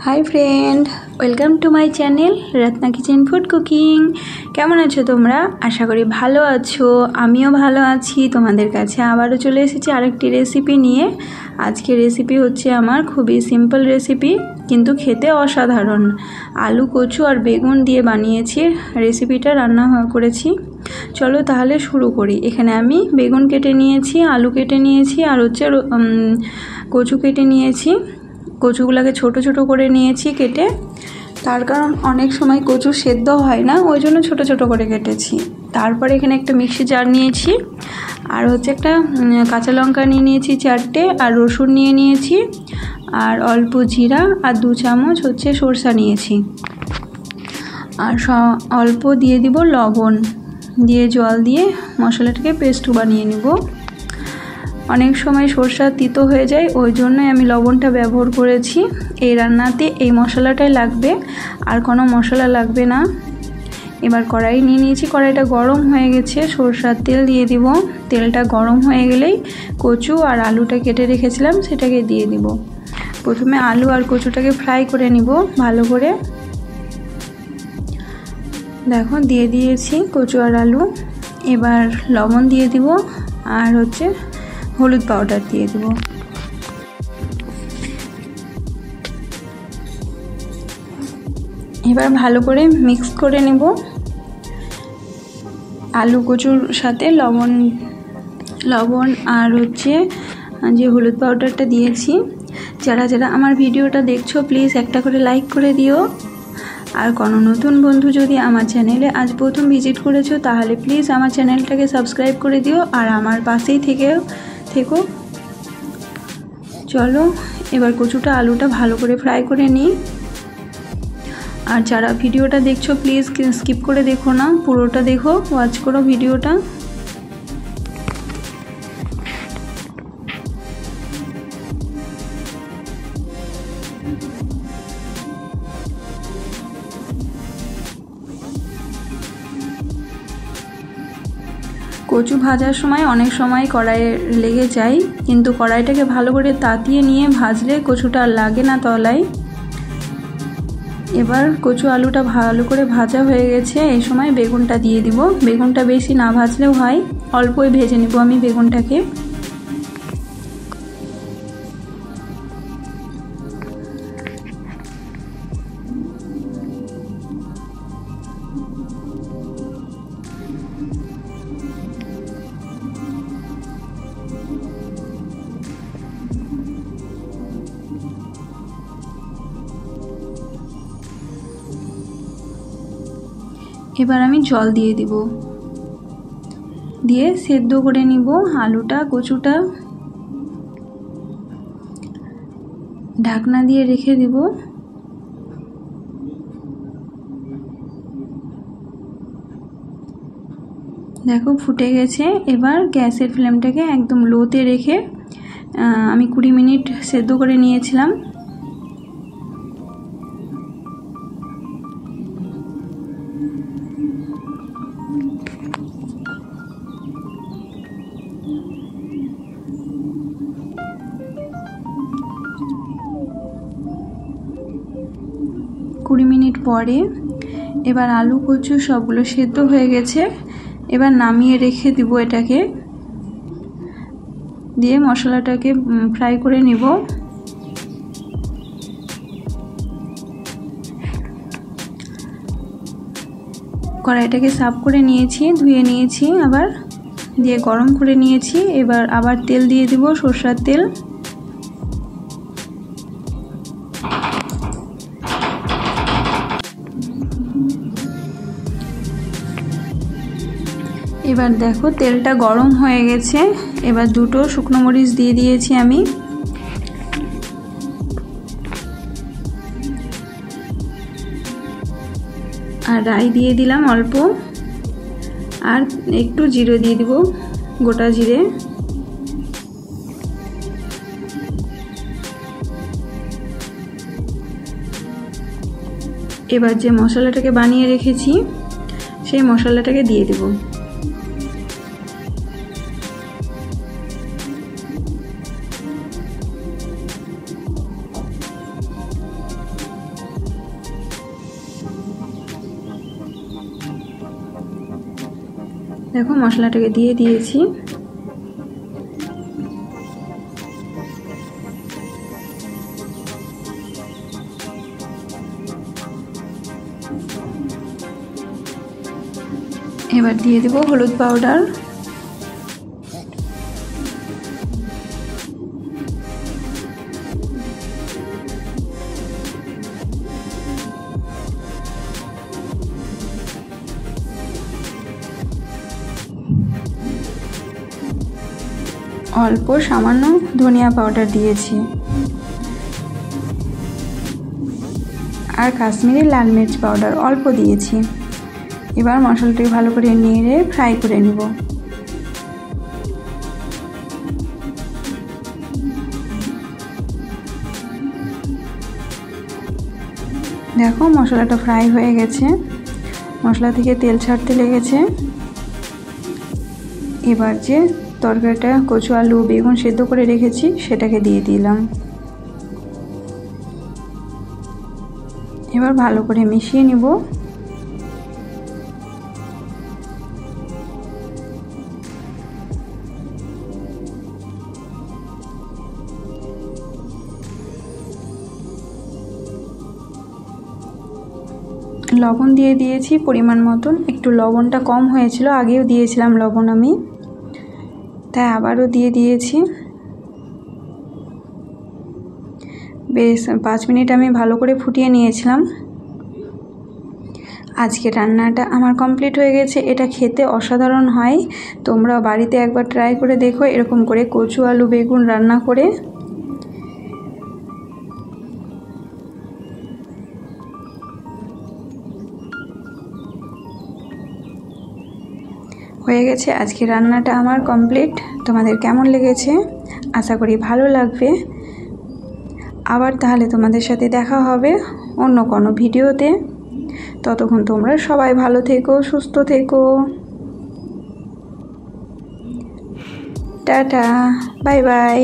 Hi friend, welcome to my channel Ratna kitchen food cooking. কেমন আছো তোমরা? আশা করি ভালো আছো, আমিও ভালো আছি। তোমাদের কাছে আবারও চলে এসেছি আরেকটি রেসিপি নিয়ে। আজকের রেসিপি হচ্ছে আমার খুবই সিম্পল রেসিপি, কিন্তু খেতে অসাধারণ। আলু, কচু আর বেগুন দিয়ে বানিয়েছি রেসিপিটা, রান্না করেছি। চলো তাহলে শুরু করি। এখানে আমি বেগুন কেটে নিয়েছি, আলু কেটে নিয়েছি, আর হচ্ছে কচু কেটে নিয়েছি। কচুগুলোকে ছোট ছোট করে নিয়েছি কেটে, তার কারণ অনেক সময় কচু সেদ্ধ হয় না, ওই জন্য ছোট ছোট করে কেটেছি। তারপরে এখানে একটা মিক্সি জার নিয়েছি, আর হচ্ছে একটা কাঁচা লঙ্কা নিয়ে নিয়েছি 4টে, আর রসুন নিয়ে নিয়েছি, আর অল্প জিরা, আর 2 চামচ হচ্ছে সরষা নিয়েছি। আর অল্প দিয়ে দিব লবণ, দিয়ে জল দিয়ে মশলাটাকে পেস্ট বানিয়ে নেব। অনেক সময় সরষা তিতো হয়ে যায়, ওই জন্যই আমি লবণটা ব্যবহার করেছি। এই রান্নাতে এই মশলাটাই লাগবে, আর কোনো মশলা লাগবে না। এবার কড়াই নিয়ে নিয়েছি, কড়াইটা গরম হয়ে গেছে, সরষার তেল দিয়ে দিব। তেলটা গরম হয়ে গেলেই কচু আর আলুটা কেটে রেখেছিলাম সেটাকে দিয়ে দিব। প্রথমে আলু আর কচুটাকে ফ্রাই করে নিব ভালো করে। দেখো দিয়ে দিয়েছি কচু আর আলু। এবার লবণ দিয়ে দিব, আর হচ্ছে হলুদ পাউডার দিয়ে দেব। এবার ভালো করে মিক্স করে নেব আলু কচুর সাথে। লবণ আর হচ্ছে যে হলুদ পাউডারটা দিয়েছি। যারা যারা আমার ভিডিওটা দেখছো প্লিজ একটা করে লাইক করে দিও। আর কোনো নতুন বন্ধু যদি আমার চ্যানেলে আজ প্রথম ভিজিট করেছো তাহলে প্লিজ আমার চ্যানেলটাকে সাবস্ক্রাইব করে দিও, আর আমার পাশেই থেকো। চলো এবার কচুটা আলুটা ভালো করে ফ্রাই করে নিই। আর যারা ভিডিওটা দেখছো প্লিজ স্কিপ করে দেখো না, পুরোটা দেখো, ওয়াচ করো ভিডিওটা। কচু ভাজার সময় অনেক সময় কড়াইয়ে লেগে যায়, কিন্তু কড়াইটাকে ভালো করে তাতিয়ে নিয়ে ভাজলে কচুটা লাগে না তলায়। এবার কচু আলুটা ভালো করে ভাজা হয়ে গেছে, এই সময় বেগুনটা দিয়ে দিব। বেগুনটা বেশি না ভাজলেও হয়, অল্পই ভেজে নিব আমি বেগুনটাকে। এবার আমি জল দিয়ে দিব, দিয়ে সেদ্ধ করে নিব আলুটা কচুটা। ঢাকনা দিয়ে রেখে দিব। দেখো ফুটে গেছে। এবার গ্যাসের ফ্লেমটাকে একদম লোতে রেখে আমি 20 মিনিট সেদ্ধ করে নিয়েছিলাম। মিনিট পরে এবার আলু কচু সবগুলো সেদ্ধ হয়ে গেছে। এবার নামিয়ে রেখে দিব এটাকে, দিয়ে মশলাটাকে ফ্রাই করে নিব। কড়াইটাকে সাফ করে নিয়েছি, ধুয়ে নিয়েছি, আবার দিয়ে গরম করে নিয়েছি। এবার আবার তেল দিয়ে দিব, সরষের তেল। এবার দেখো তেলটা গরম হয়ে গেছে। এবার 2টো শুকনো মরিচ দিয়ে দিয়েছি আমি, আর রাই দিয়ে দিলাম অল্প, আর একটু জিরে দিয়ে দিব, গোটা জিরে। এবার যে মশলাটাকে বানিয়ে রেখেছি সেই মশলাটাকে দিয়ে দেব। দেখো মশলাটাকে দিয়ে দিয়েছি। এবার দিয়ে দেব হলুদ পাউডার, অল্প সামান্য ধনিয়া পাউডার দিয়েছি, আর কাশ্মীরি লাল মির্চ পাউডার অল্প দিয়েছি। এবার মশলাটি ভালো করে নেড়ে ফ্রাই করে নেব। দেখো মশলাটা ফ্রাই হয়ে গেছে, মশলা থেকে তেল ছাড়তে লেগেছে। এবার যে তরকারিটা কচু আলু বেগুন সেদ্ধ করে রেখেছি সেটাকে দিয়ে দিলাম। এবার ভালো করে মিশিয়ে নিব। লবণ দিয়ে দিয়েছি পরিমাণ মতন, একটু লবণটা কম হয়েছিল, আগেও দিয়েছিলাম লবণ আমি, তাই আবারও দিয়ে দিয়েছি। বেশ 5 মিনিট আমি ভালো করে ফুটিয়ে নিয়েছিলাম। আজকে রান্নাটা আমার কমপ্লিট হয়ে গেছে। এটা খেতে অসাধারণ হয়, তোমরা বাড়িতে একবার ট্রাই করে দেখো এরকম করে কচু আলু বেগুন রান্না করে। হয়ে গেছে আজকে রান্নাটা আমার কমপ্লিট। তোমাদের কেমন লেগেছে আশা করি ভালো লাগবে। আবার তাহলে তোমাদের সাথে দেখা হবে অন্য কোনো ভিডিওতে। ততক্ষণ তোমরা সবাই ভালো থেকো, সুস্থ থেকো। Tata, bye bye.